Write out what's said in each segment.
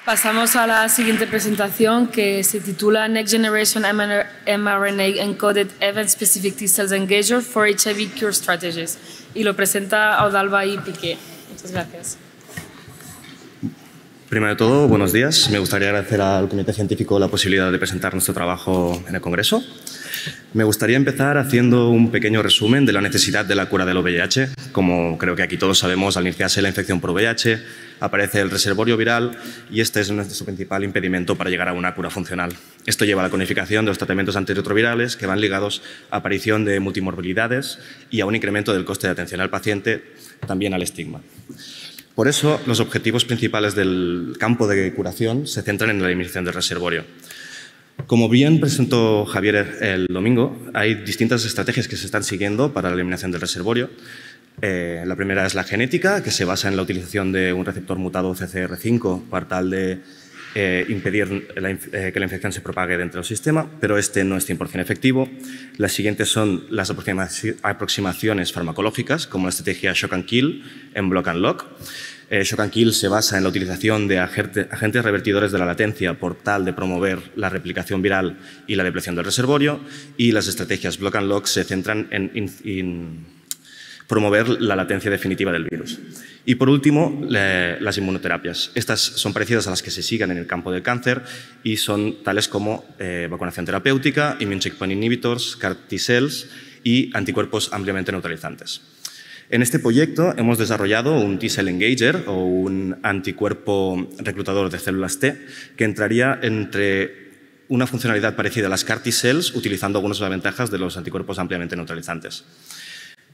Pasamos a la siguiente presentación, que se titula Next Generation mRNA Encoded Event-Specific T-Cells Engager for HIV Cure Strategies. Y lo presenta Audalba y Piqué. Muchas gracias. Primero de todo, buenos días. Me gustaría agradecer al Comité Científico la posibilidad de presentar nuestro trabajo en el Congreso. Me gustaría empezar haciendo un pequeño resumen de la necesidad de la cura del VIH. Como creo que aquí todos sabemos, al iniciarse la infección por VIH, aparece el reservorio viral y este es nuestro principal impedimento para llegar a una cura funcional. Esto lleva a la cronificación de los tratamientos antirretrovirales que van ligados a aparición de multimorbilidades y a un incremento del coste de atención al paciente, también al estigma. Por eso, los objetivos principales del campo de curación se centran en la eliminación del reservorio. Como bien presentó Javier el domingo, hay distintas estrategias que se están siguiendo para la eliminación del reservorio. La primera es la genética, que se basa en la utilización de un receptor mutado CCR5 para tal de impedir que la infección se propague dentro del sistema, pero este no es 100% efectivo. Las siguientes son las aproximaciones farmacológicas, como la estrategia Shock and Kill en Block and Lock. Shock and Kill se basa en la utilización de agentes revertidores de la latencia por tal de promover la replicación viral y la depleción del reservorio, y las estrategias Block and Lock se centran en promover la latencia definitiva del virus. Y por último, las inmunoterapias. Estas son parecidas a las que se siguen en el campo del cáncer y son tales como vacunación terapéutica, immune checkpoint inhibitors, CAR T-cells y anticuerpos ampliamente neutralizantes. En este proyecto hemos desarrollado un T-cell engager o un anticuerpo reclutador de células T que entraría entre una funcionalidad parecida a las CAR T-cells utilizando algunas de las ventajas de los anticuerpos ampliamente neutralizantes.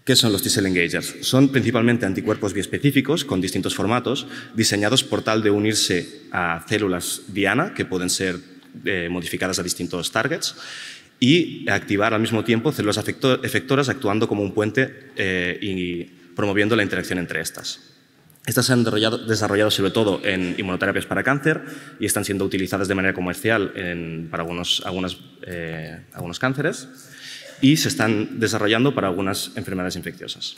¿Qué son los T-cell engagers? Son principalmente anticuerpos biespecíficos con distintos formatos diseñados por tal de unirse a células diana que pueden ser modificadas a distintos targets y activar al mismo tiempo células efectoras actuando como un puente y promoviendo la interacción entre estas. Estas se han desarrollado sobre todo en inmunoterapias para cáncer y están siendo utilizadas de manera comercial para algunos cánceres y se están desarrollando para algunas enfermedades infecciosas.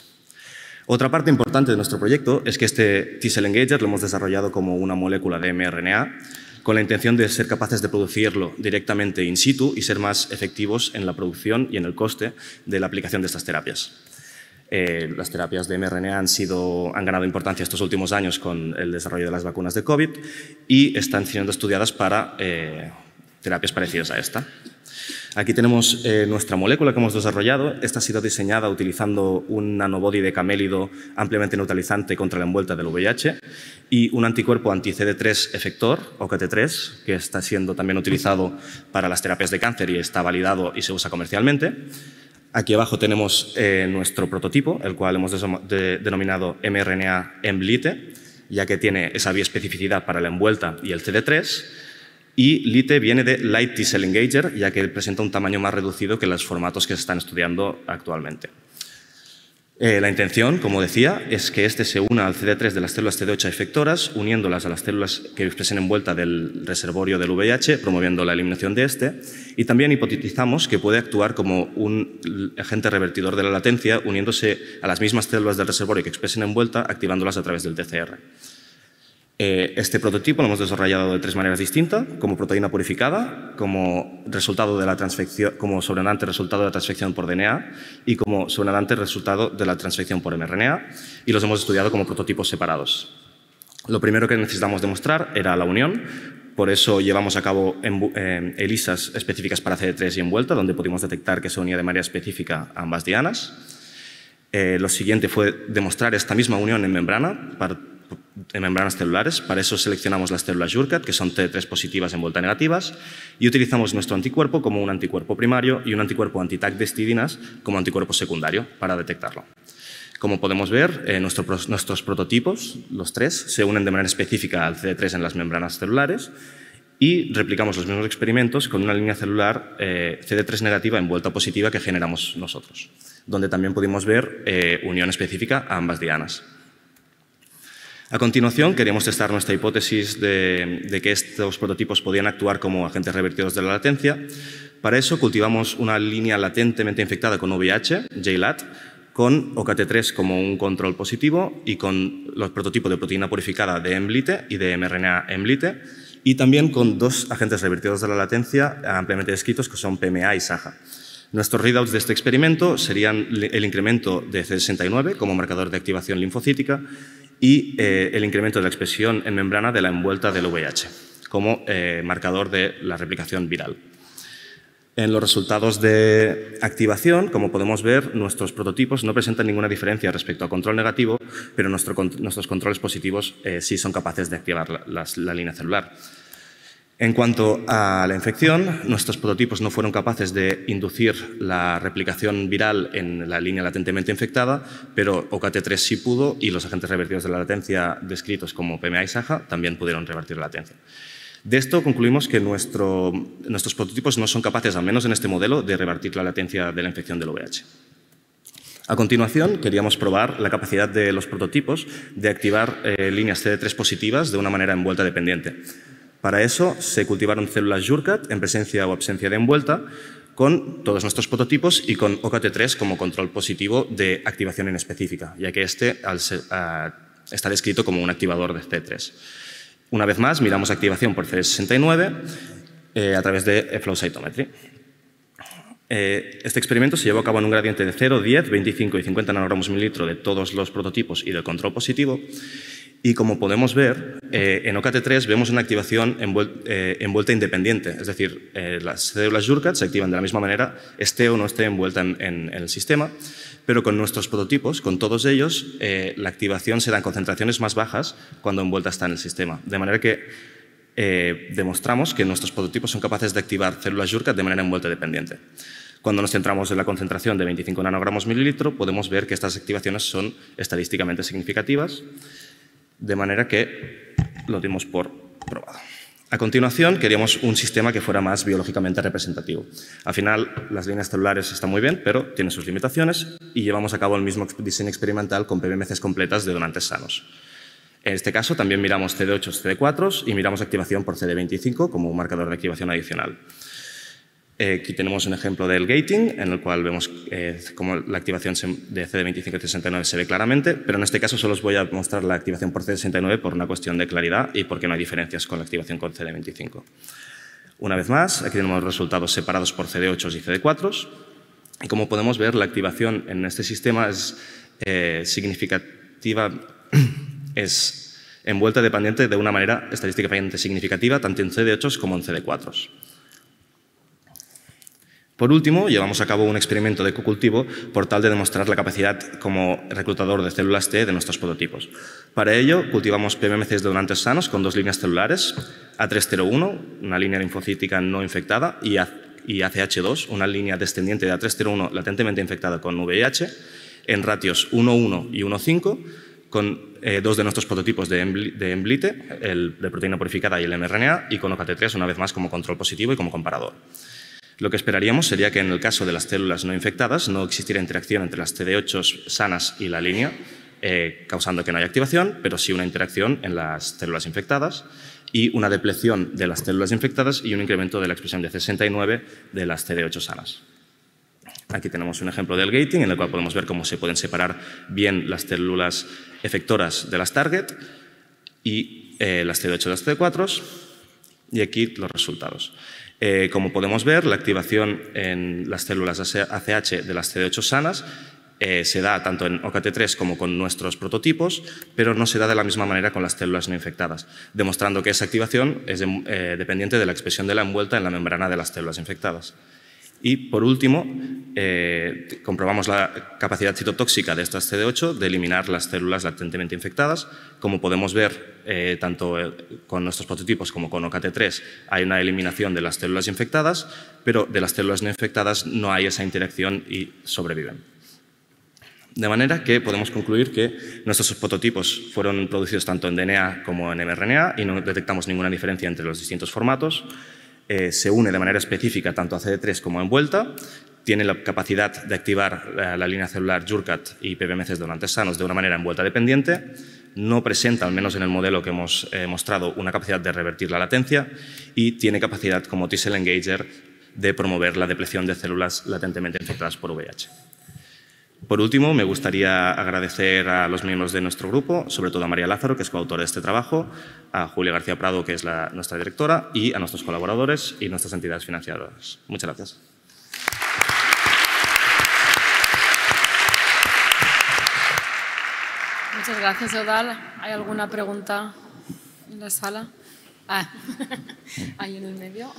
Otra parte importante de nuestro proyecto es que este T-cell engager lo hemos desarrollado como una molécula de mRNA con la intención de ser capaces de producirlo directamente in situ y ser más efectivos en la producción y en el coste de la aplicación de estas terapias. Las terapias de mRNA han ganado importancia estos últimos años con el desarrollo de las vacunas de COVID y están siendo estudiadas para terapias parecidas a esta. Aquí tenemos nuestra molécula que hemos desarrollado. Esta ha sido diseñada utilizando un nanobody de camélido ampliamente neutralizante contra la envuelta del VIH y un anticuerpo anti-CD3 efector, OCT3, que está siendo también utilizado para las terapias de cáncer y está validado y se usa comercialmente. Aquí abajo tenemos nuestro prototipo, el cual hemos denominado mRNA-EMBLITE, ya que tiene esa biespecificidad para la envuelta y el CD3. Y LITE viene de Light T-Cell Engager, ya que presenta un tamaño más reducido que los formatos que se están estudiando actualmente. La intención, como decía, es que este se una al CD3 de las células CD8 efectoras, uniéndolas a las células que expresen envuelta del reservorio del VIH, promoviendo la eliminación de este. Y también hipotetizamos que puede actuar como un agente revertidor de la latencia, uniéndose a las mismas células del reservorio que expresen envuelta, activándolas a través del TCR. Este prototipo lo hemos desarrollado de tres maneras distintas: como proteína purificada, como resultado de la transfección, como sobrenadante resultado de la transfección por DNA y como sobrenadante resultado de la transfección por mRNA, y los hemos estudiado como prototipos separados. Lo primero que necesitamos demostrar era la unión, por eso llevamos a cabo ELISAs específicas para CD3 y envuelta, donde pudimos detectar que se unía de manera específica a ambas dianas. Lo siguiente fue demostrar esta misma unión en membranas celulares. Para eso seleccionamos las células Jurkat, que son CD3 positivas envuelta negativas, y utilizamos nuestro anticuerpo como un anticuerpo primario y un anticuerpo anti-TAC de histidinas como anticuerpo secundario para detectarlo. Como podemos ver, nuestros prototipos, los tres, se unen de manera específica al CD3 en las membranas celulares y replicamos los mismos experimentos con una línea celular CD3 negativa envuelta positiva que generamos nosotros, donde también pudimos ver unión específica a ambas dianas. A continuación, queríamos testar nuestra hipótesis de que estos prototipos podían actuar como agentes revertidos de la latencia. Para eso cultivamos una línea latentemente infectada con VIH, JLAT, con OKT3 como un control positivo y con los prototipos de proteína purificada de mLite y de mRNA mLite, y también con dos agentes revertidos de la latencia ampliamente descritos que son PMA y SAHA. Nuestros readouts de este experimento serían el incremento de CD69 como marcador de activación linfocítica y el incremento de la expresión en membrana de la envuelta del VIH como marcador de la replicación viral. En los resultados de activación, como podemos ver, nuestros prototipos no presentan ninguna diferencia respecto a control negativo, pero nuestros controles positivos sí son capaces de activar la línea celular. En cuanto a la infección, nuestros prototipos no fueron capaces de inducir la replicación viral en la línea latentemente infectada, pero OKT3 sí pudo y los agentes revertidos de la latencia descritos como PMA y SAHA también pudieron revertir la latencia. De esto concluimos que nuestros prototipos no son capaces, al menos en este modelo, de revertir la latencia de la infección del VIH. A continuación, queríamos probar la capacidad de los prototipos de activar líneas CD3 positivas de una manera envuelta dependiente. Para eso se cultivaron células Jurkat en presencia o ausencia de envuelta con todos nuestros prototipos y con OKT3 como control positivo de activación inespecífica, ya que este está descrito como un activador de CD3. Una vez más, miramos activación por CD69 a través de flow cytometry. Este experimento se llevó a cabo en un gradiente de 0, 10, 25 y 50 nanogramos mililitro de todos los prototipos y del control positivo. Y como podemos ver, en OKT3 vemos una activación envuelta independiente, es decir, las células Jurkat se activan de la misma manera, esté o no esté envuelta en el sistema, pero con nuestros prototipos, con todos ellos, la activación se da en concentraciones más bajas cuando envuelta está en el sistema. De manera que demostramos que nuestros prototipos son capaces de activar células Jurkat de manera envuelta dependiente. Cuando nos centramos en la concentración de 25 nanogramos mililitro, podemos ver que estas activaciones son estadísticamente significativas, de manera que lo dimos por probado. A continuación, queríamos un sistema que fuera más biológicamente representativo. Al final, las líneas celulares están muy bien, pero tienen sus limitaciones y llevamos a cabo el mismo diseño experimental con PBMCs completas de donantes sanos. En este caso, también miramos CD8, CD4 y miramos activación por CD25 como un marcador de activación adicional. Aquí tenemos un ejemplo del gating, en el cual vemos cómo la activación de CD25 y CD69 se ve claramente, pero en este caso solo os voy a mostrar la activación por CD69 por una cuestión de claridad y porque no hay diferencias con la activación con CD25. Una vez más, aquí tenemos resultados separados por CD8 y CD4, y como podemos ver, la activación en este sistema es significativa, es envuelta dependiente de una manera estadísticamente significativa, tanto en CD8 como en CD4. Por último, llevamos a cabo un experimento de cocultivo por tal de demostrar la capacidad como reclutador de células T de nuestros prototipos. Para ello, cultivamos PBMCs de donantes sanos con dos líneas celulares, A301, una línea linfocítica no infectada, y ACH2, una línea descendiente de A301 latentemente infectada con VIH, en ratios 1,1 y 1,5, con dos de nuestros prototipos de mLite, el de proteína purificada y el mRNA, y con OKT3 una vez más como control positivo y como comparador. Lo que esperaríamos sería que en el caso de las células no infectadas no existiera interacción entre las CD8 sanas y la línea, causando que no haya activación, pero sí una interacción en las células infectadas y una depleción de las células infectadas y un incremento de la expresión de CD69 de las CD8 sanas. Aquí tenemos un ejemplo del gating en el cual podemos ver cómo se pueden separar bien las células efectoras de las target y las CD8 de las CD4 y aquí los resultados. Como podemos ver, la activación en las células ACH de las CD8 sanas se da tanto en OKT3 como con nuestros prototipos, pero no se da de la misma manera con las células no infectadas, demostrando que esa activación es dependiente de la expresión de la envuelta en la membrana de las células infectadas. Y, por último, comprobamos la capacidad citotóxica de estas CD8 de eliminar las células latentemente infectadas. Como podemos ver, tanto con nuestros prototipos como con OKT3 hay una eliminación de las células infectadas, pero de las células no infectadas no hay esa interacción y sobreviven. De manera que podemos concluir que nuestros prototipos fueron producidos tanto en DNA como en mRNA y no detectamos ninguna diferencia entre los distintos formatos. Se une de manera específica tanto a CD3 como a envuelta, tiene la capacidad de activar la línea celular Jurkat y PBMCs donantes sanos de una manera envuelta dependiente, no presenta, al menos en el modelo que hemos mostrado, una capacidad de revertir la latencia y tiene capacidad como T-cell engager de promover la depleción de células latentemente infectadas por VIH. Por último, me gustaría agradecer a los miembros de nuestro grupo, sobre todo a María Lázaro, que es coautora de este trabajo, a Julia García Prado, que es nuestra directora, y a nuestros colaboradores y nuestras entidades financiadoras. Muchas gracias. Muchas gracias, Eudald. ¿Hay alguna pregunta en la sala? Ahí en el medio.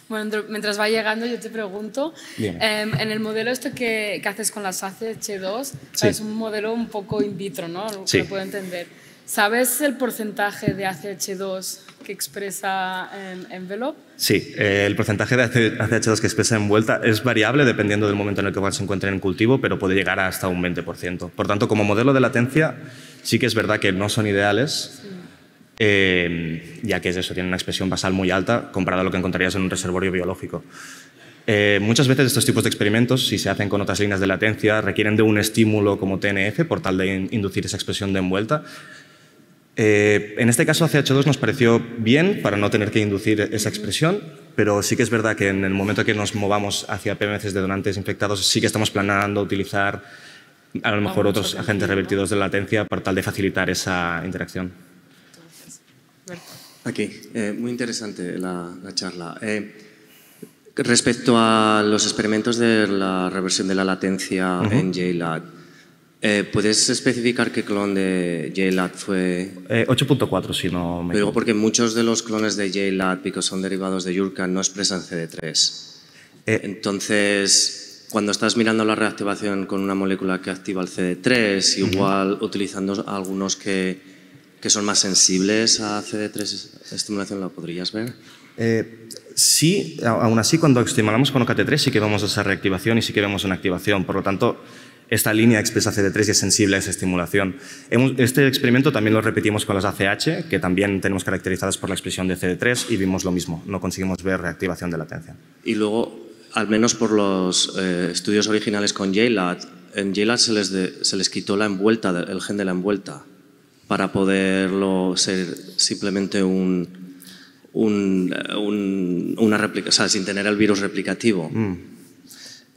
Bueno, mientras va llegando yo te pregunto, en el modelo que haces con las ACH2, sí. Es un modelo un poco in vitro, ¿no? Sí. Lo puedo entender. ¿Sabes el porcentaje de ACH2 que expresa envelope? Sí, el porcentaje de ACH2 que expresa envuelta es variable dependiendo del momento en el que se encuentre en cultivo, pero puede llegar hasta un 20%. Por tanto, como modelo de latencia, sí que es verdad que no son ideales, sí. Ya que es eso, tiene una expresión basal muy alta comparado a lo que encontrarías en un reservorio biológico. Muchas veces estos tipos de experimentos, si se hacen con otras líneas de latencia, requieren de un estímulo como TNF por tal de inducir esa expresión de envuelta. En este caso, ACH2 nos pareció bien para no tener que inducir esa expresión, pero sí que es verdad que en el momento que nos movamos hacia PMCs de donantes infectados, sí que estamos planeando utilizar a lo mejor otros agentes revertidos de latencia para tal de facilitar esa interacción. Aquí, muy interesante la charla. Respecto a los experimentos de la reversión de la latencia en JLAT, ¿puedes especificar qué clon de JLAT fue? 8.4, si no me equivoco. Digo porque muchos de los clones de JLAT, porque son derivados de Yurcan, no expresan CD3. Entonces, cuando estás mirando la reactivación con una molécula que activa el CD3, igual utilizando algunos que son más sensibles a CD3 estimulación, ¿la podrías ver? Sí, aún así cuando estimulamos con OCT3 sí que vemos esa reactivación y sí que vemos una activación. Por lo tanto, esta línea expresa CD3 y es sensible a esa estimulación. Este experimento también lo repetimos con las ACH, que también tenemos caracterizadas por la expresión de CD3 y vimos lo mismo, no conseguimos ver reactivación de latencia. Y luego, al menos por los estudios originales con JLAT, en JLAT se les quitó la envuelta, el gen de la envuelta, para poderlo ser simplemente una réplica, o sea, sin tener el virus replicativo.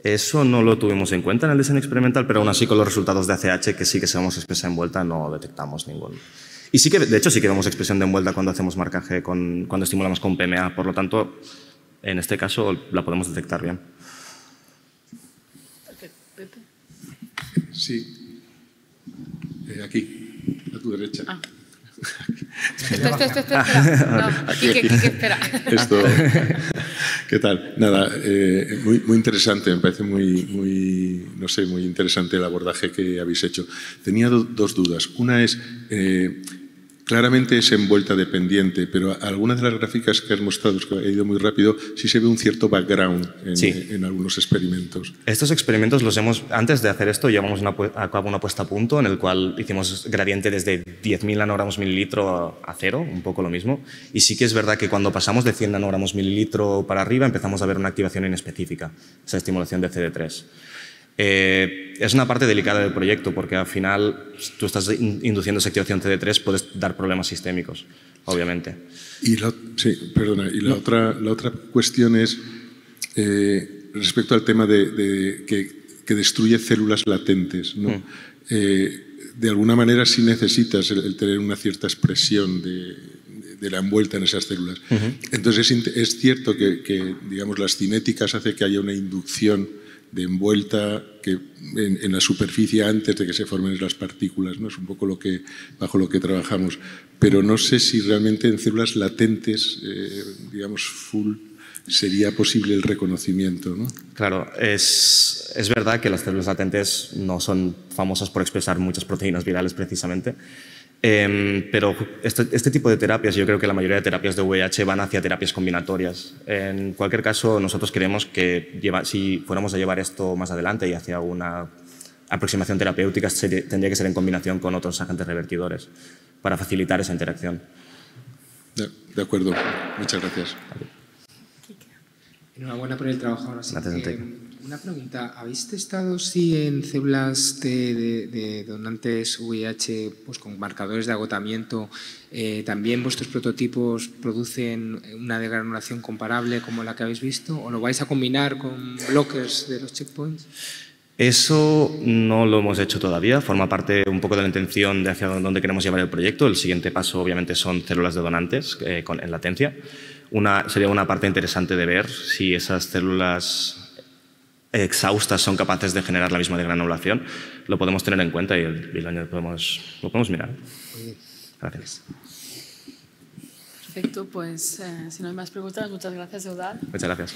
Eso no lo tuvimos en cuenta en el diseño experimental, pero aún así con los resultados de ACH, que sí que sabemos expresa envuelta, no detectamos ningún. Y sí que, de hecho, sí que vemos expresión de envuelta cuando hacemos marcaje, cuando estimulamos con PMA. Por lo tanto, en este caso la podemos detectar bien. Sí. Aquí. A tu derecha. Espera. No, aquí. Espera. Esto, ¿qué tal? Nada, muy interesante, me parece muy interesante el abordaje que habéis hecho. Tenía dos dudas. Una es, claramente es envuelta dependiente, pero algunas de las gráficas que has mostrado, que ha ido muy rápido, sí se ve un cierto background en algunos experimentos. Estos experimentos los antes de hacer esto, llevamos a cabo una puesta a punto en el cual hicimos gradiente desde 10.000 nanogramos mililitro a 0, un poco lo mismo. Y sí que es verdad que cuando pasamos de 100 nanogramos mililitro para arriba empezamos a ver una activación inespecífica, esa estimulación de CD3. Es una parte delicada del proyecto porque al final tú estás induciendo esa activación CD3, puedes dar problemas sistémicos, obviamente. Y la otra cuestión es respecto al tema que destruye células latentes, ¿no? De alguna manera sí necesitas el tener una cierta expresión de la envuelta en esas células. Entonces es cierto que digamos, las cinéticas hace que haya una inducción de envuelta en la superficie antes de que se formen las partículas, ¿no? Es un poco bajo lo que trabajamos. Pero no sé si realmente en células latentes, digamos, full, sería posible el reconocimiento, ¿no? Claro, es verdad que las células latentes no son famosas por expresar muchas proteínas virales precisamente, pero este tipo de terapias, yo creo que la mayoría de terapias de VIH van hacia terapias combinatorias. En cualquier caso, nosotros creemos que si fuéramos a llevar esto más adelante y hacia una aproximación terapéutica, tendría que ser en combinación con otros agentes revertidores para facilitar esa interacción. De acuerdo. Muchas gracias. Enhorabuena por el trabajo. Ahora sí. Una pregunta. ¿Habéis testado si en células de donantes VIH pues, con marcadores de agotamiento también vuestros prototipos producen una degranulación comparable como la que habéis visto? ¿O lo vais a combinar con blockers de los checkpoints? Eso no lo hemos hecho todavía, forma parte un poco de la intención de hacia dónde queremos llevar el proyecto. El siguiente paso, obviamente, son células de donantes en latencia. Sería una parte interesante de ver si esas células exhaustas son capaces de generar la misma degranulación. Lo podemos tener en cuenta y lo podemos mirar. Gracias. Perfecto, pues si no hay más preguntas, muchas gracias, Eudald. Muchas gracias.